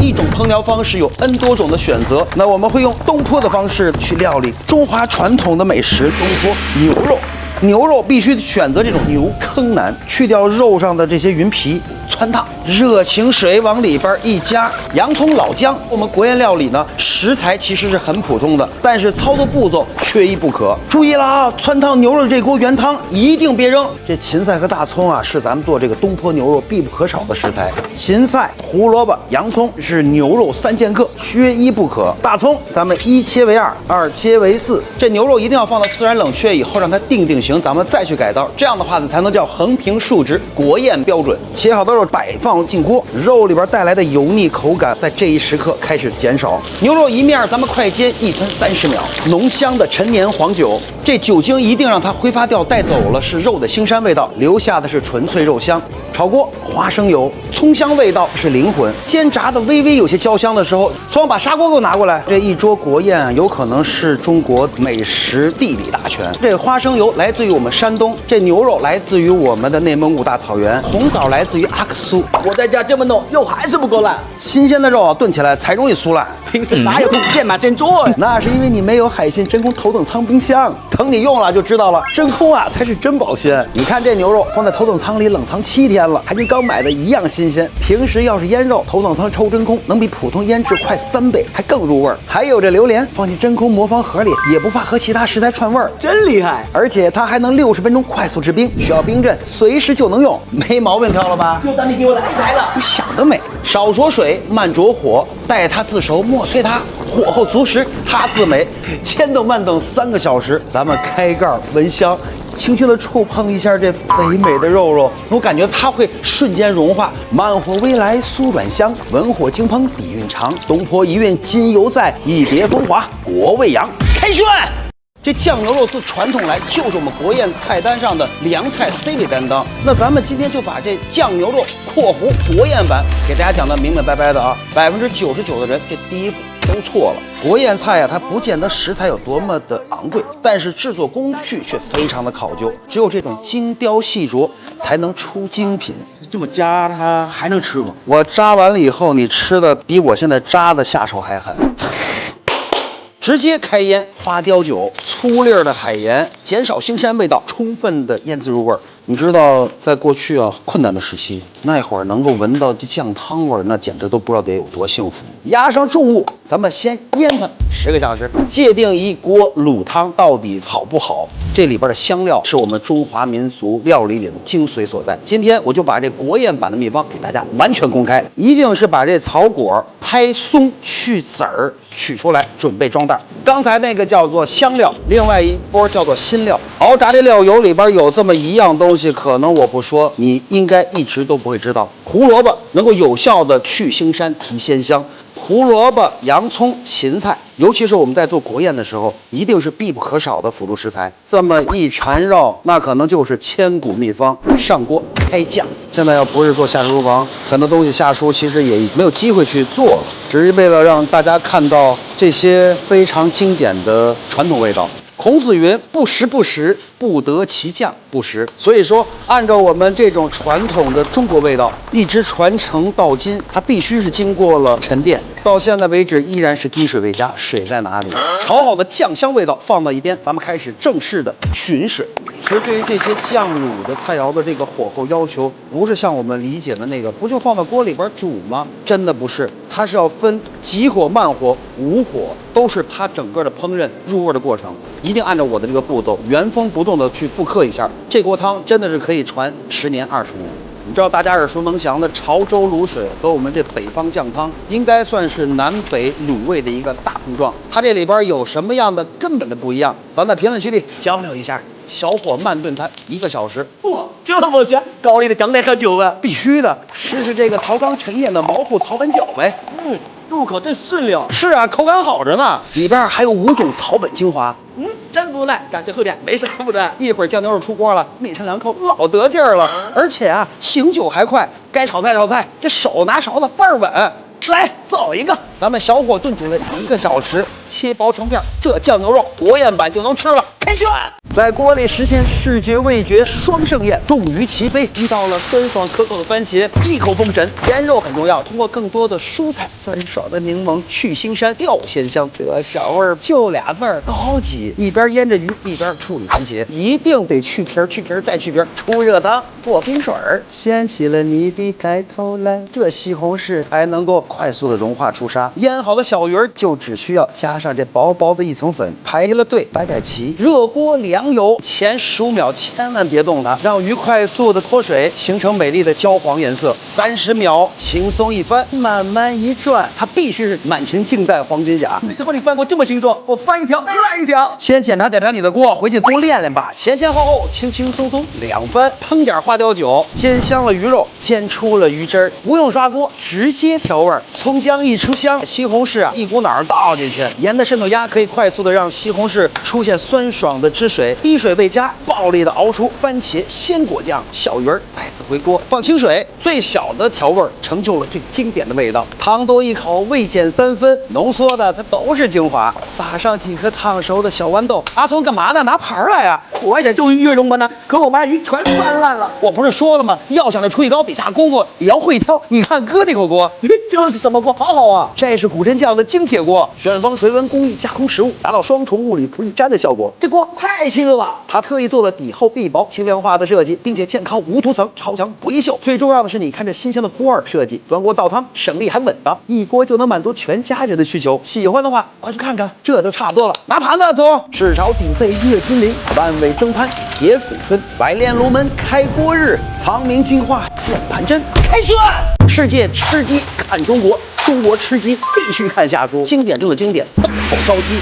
一种烹调方式有 N 多种的选择。那我们会用东坡的方式去料理中华传统的美食东坡牛肉。牛肉必须选择这种牛坑腩，去掉肉上的这些云皮，汆烫，热情水往里边一加，洋葱、老姜。我们国宴料理呢，食材其实是很普通的，但是操作步骤缺一不可。注意了啊，汆烫牛肉这锅原汤一定别扔。这芹菜和大葱啊，是咱们做这个东坡牛肉必不可少的食材。芹菜、胡萝卜、洋葱是牛肉3剑客，缺一不可。大葱咱们1切为2， 2切为4。这牛肉一定要放到自然冷却以后，让它定型，咱们再去改刀，这样的话呢，才能叫横平竖直，国宴标准。切好的肉摆放进锅，肉里边带来的油腻口感在这一时刻开始减少。牛肉一面咱们快煎1分30秒，浓香的陈年黄酒，这酒精一定让它挥发掉，带走了是肉的腥膻味道，留下的是纯粹肉香。炒锅，花生油、葱香味道是灵魂。煎炸的微微有些焦香的时候，从把砂锅给我拿过来。这一桌国宴有可能是中国美食地理大全。这花生油来自于我们山东，这牛肉来自于我们的内蒙古大草原，红枣来自于阿克苏。我在家这么弄，肉还是不够烂。新鲜的肉啊，炖起来才容易酥烂。平时哪有空现买现做呀？那是因为你没有海鲜真空头等舱冰箱，等你用了就知道了。真空啊才是真保鲜。你看这牛肉放在头等舱里冷藏7天了，还跟刚买的一样新鲜。平时要是腌肉，头等舱抽真空能比普通腌制快3倍，还更入味儿。还有这榴莲放进真空魔方盒里，也不怕和其他食材串味儿，真厉害！而且它还能60分钟快速制冰，需要冰镇，随时就能用，没毛病，挑了吧？就当你给我来一台了。你想得美！少着水，慢着火，待它自熟，莫催它。火候足时，它自美。千等慢等3个小时，咱们开盖闻香，轻轻地触碰一下这肥美的肉肉，我感觉它会瞬间融化。慢火微来，酥软香；文火轻烹，底蕴长。东坡一韵今犹在，一别风华国未扬。开涮！这酱牛肉自传统来就是我们国宴菜单上的凉菜 C 位担当。那咱们今天就把这酱牛肉（括弧国宴版）给大家讲得明明白白的啊！99%的人这第一步都错了。国宴菜啊，它不见得食材有多么的昂贵，但是制作工序却非常的考究。只有这种精雕细琢，才能出精品。这么夹它还能吃吗？我扎完了以后，你吃的比我现在扎的下手还狠。直接开腌，花雕酒、粗粒儿的海盐，减少腥膻味道，充分的腌制入味儿。你知道，在过去啊，困难的时期，那会儿能够闻到这酱汤味儿，那简直都不知道得有多幸福。压上重物，咱们先腌它10个小时，界定一锅卤汤到底好不好。这里边的香料是我们中华民族料理里的精髓所在。今天我就把这国宴版的秘方给大家完全公开，一定是把这草果拍松、去籽儿取出来，准备装袋。刚才那个叫做香料，另外一波叫做新料。熬炸这料油里边有这么一样东西，可能我不说，你应该一直都不会知道。胡萝卜能够有效的去腥膻、提鲜香。胡萝卜、洋葱、芹菜，尤其是我们在做国宴的时候，一定是必不可少的辅助食材。这么一缠绕，那可能就是千古秘方。上锅开酱。现在要不是做下厨房，很多东西下厨其实也没有机会去做了，只是为了让大家看到这些非常经典的传统味道。孔子云：“不食不食，不得其酱不食。”所以说，按照我们这种传统的中国味道，一直传承到今，它必须是经过了沉淀。到现在为止，依然是滴水未加。水在哪里？炒好的酱香味道放到一边，咱们开始正式的寻水。其实对于这些酱卤的菜肴的这个火候要求，不是像我们理解的那个，不就放到锅里边煮吗？真的不是，它是要分急火、慢火、无火，都是它整个的烹饪入味的过程。一定按照我的这个步骤，原封不动的去复刻一下。这锅汤真的是可以传10年、20年。你知道大家耳熟能详的潮州卤水和我们这北方酱汤，应该算是南北卤味的一个大碰撞。它这里边有什么样的根本的不一样？咱在评论区里交流一下。小火慢炖它1个小时。哇，这么香，高丽的酱得喝酒啊！必须的，试试这个陶缸陈年的毛铺草本饺呗。入口真顺溜。是啊，口感好着呢，里边还有5种草本精华。真不赖，感觉喝点没啥负担。一会儿酱牛肉出锅了，抿上2口，老得劲儿了。而且啊，醒酒还快，该炒菜炒菜，这手拿勺子倍儿稳。来，走一个。咱们小火炖煮了1个小时，切薄成片，这酱牛肉国宴版就能吃了。开涮！在锅里实现视觉味觉双盛宴，重于齐飞。遇到了酸爽可口的番茄，一口封神。腌肉很重要，通过更多的蔬菜，酸爽的柠檬去腥膻，调鲜香，这小味儿就俩味儿，高级。一边腌着鱼，一边处理番茄，一定得去皮儿，去皮儿再去皮儿，出热汤，过冰水儿，掀起了你的盖头来，这西红柿才能够快速的融化出沙。腌好的小鱼儿就只需要加上这薄薄的一层粉，排了队，摆摆齐。热锅凉油，前15秒千万别动它，让鱼快速的脱水，形成美丽的焦黄颜色。30秒轻松一翻，慢慢一转，它必须是满城尽带黄金甲。没吃过你翻锅这么清楚，我翻一条烂一条。先检查你的锅，回去多练练吧。前前后后，轻轻松松2翻，烹点花雕酒，煎香了鱼肉，煎出了鱼汁儿，不用刷锅，直接调味儿。葱姜一出香，西红柿一股脑儿倒进去，盐的渗透压可以快速的让西红柿出现酸爽的汁水，滴水未加，暴力的熬出番茄鲜果酱，小鱼儿再次回锅，放清水，最小的调味儿成就了最经典的味道。汤多一口，未减3分，浓缩的它都是精华。撒上几颗烫熟的小豌豆。阿聪干嘛呢？拿盘儿来呀！我还想种鱼蓉呢，可我把鱼全翻烂了。我不是说了吗？要想这厨艺高，得下功夫，也要会挑。你看哥这口锅，这是什么锅？好好啊！这是古镇酱的精铁锅，旋风垂纹工艺加工食物，达到双重物理不易粘的效果。这锅太轻了吧！它特意做了底厚壁薄、轻量化的设计，并且健康无涂层，超强不易锈。最重要的是，你看这新鲜的锅儿设计，端锅倒汤，省力还稳当，一锅就能满足全家人的需求。喜欢的话，快去看看，这就差不多了。拿盘子走。赤潮鼎沸月金陵，万尾蒸盘铁斧春，百炼炉门开锅日，藏明进化键盘针。开涮！世界吃鸡看中国，中国吃鸡必须看夏叔，经典中的经典，爆口烧鸡。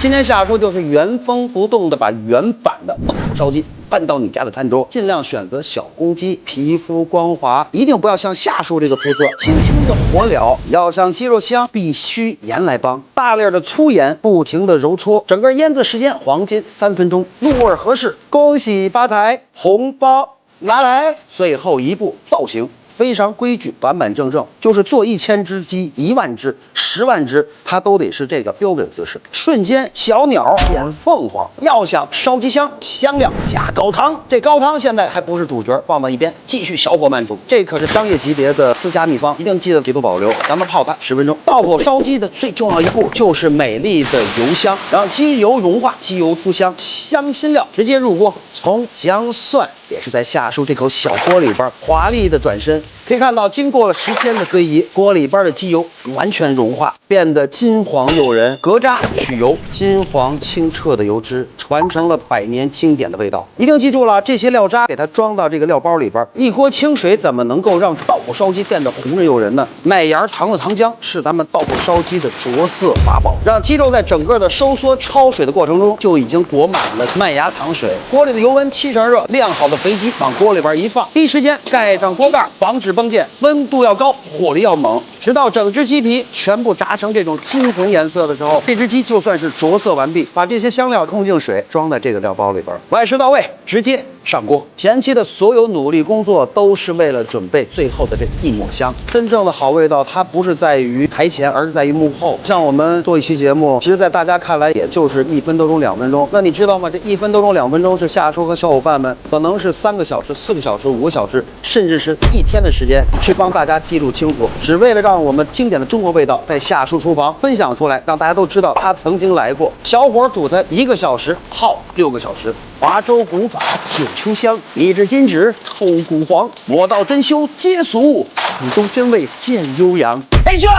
今天夏叔就是原封不动的把原版的爆口烧鸡搬到你家的餐桌，尽量选择小公鸡，皮肤光滑，一定不要像夏叔这个肤色，轻轻的火燎。要想鸡肉香，必须盐来帮，大粒的粗盐，不停的揉搓，整个腌制时间黄金3分钟，入味合适。恭喜发财，红包拿来。最后一步造型。非常规矩，板板正正，就是做1000只鸡、1万只、10万只，它都得是这个标准姿势。瞬间小鸟变凤凰。要想烧鸡香，香料加高汤，这高汤现在还不是主角，放到一边，继续小火慢煮。这可是商业级别的私家秘方，一定记得截图保留。咱们泡它10分钟。爆口烧鸡的最重要一步就是美丽的油香，让鸡油融化，鸡油出香，香辛料直接入锅，葱姜蒜也是在夏叔这口小锅里边华丽的转身。可以看到，经过了时间的堆移，锅里边的鸡油完全融化，变得金黄诱人。隔渣取油，金黄清澈的油脂传承了100年经典的味道。一定记住了，这些料渣给它装到这个料包里边。一锅清水怎么能够让爆口烧鸡变得红润诱人呢？麦芽糖的糖浆是咱们爆口烧鸡的着色法宝，让鸡肉在整个的收缩焯水的过程中就已经裹满了麦芽糖水。锅里的油温70%热，晾好的肥鸡往锅里边一放，第一时间盖上锅盖，防止崩溅，温度要高，火力要猛，直到整只鸡皮全部炸成这种金红颜色的时候，这只鸡就算是着色完毕。把这些香料冲进水，装在这个料包里边，外食到位，直接上锅。前期的所有努力工作都是为了准备最后的这一抹香。真正的好味道，它不是在于台前，而是在于幕后。像我们做一期节目，其实在大家看来也就是1分多钟、2分钟。那你知道吗？这1分多钟、2分钟是夏叔和小伙伴们可能是3个小时、4个小时、5个小时，甚至是1天的时间去帮大家记录清楚，只为了让我们经典的中国味道在夏叔厨房分享出来，让大家都知道他曾经来过。小火煮它1个小时，泡6个小时。华州古法9秋香，秘制金纸透骨黄，魔道珍馐皆俗物，此中真味见悠扬。黑炫。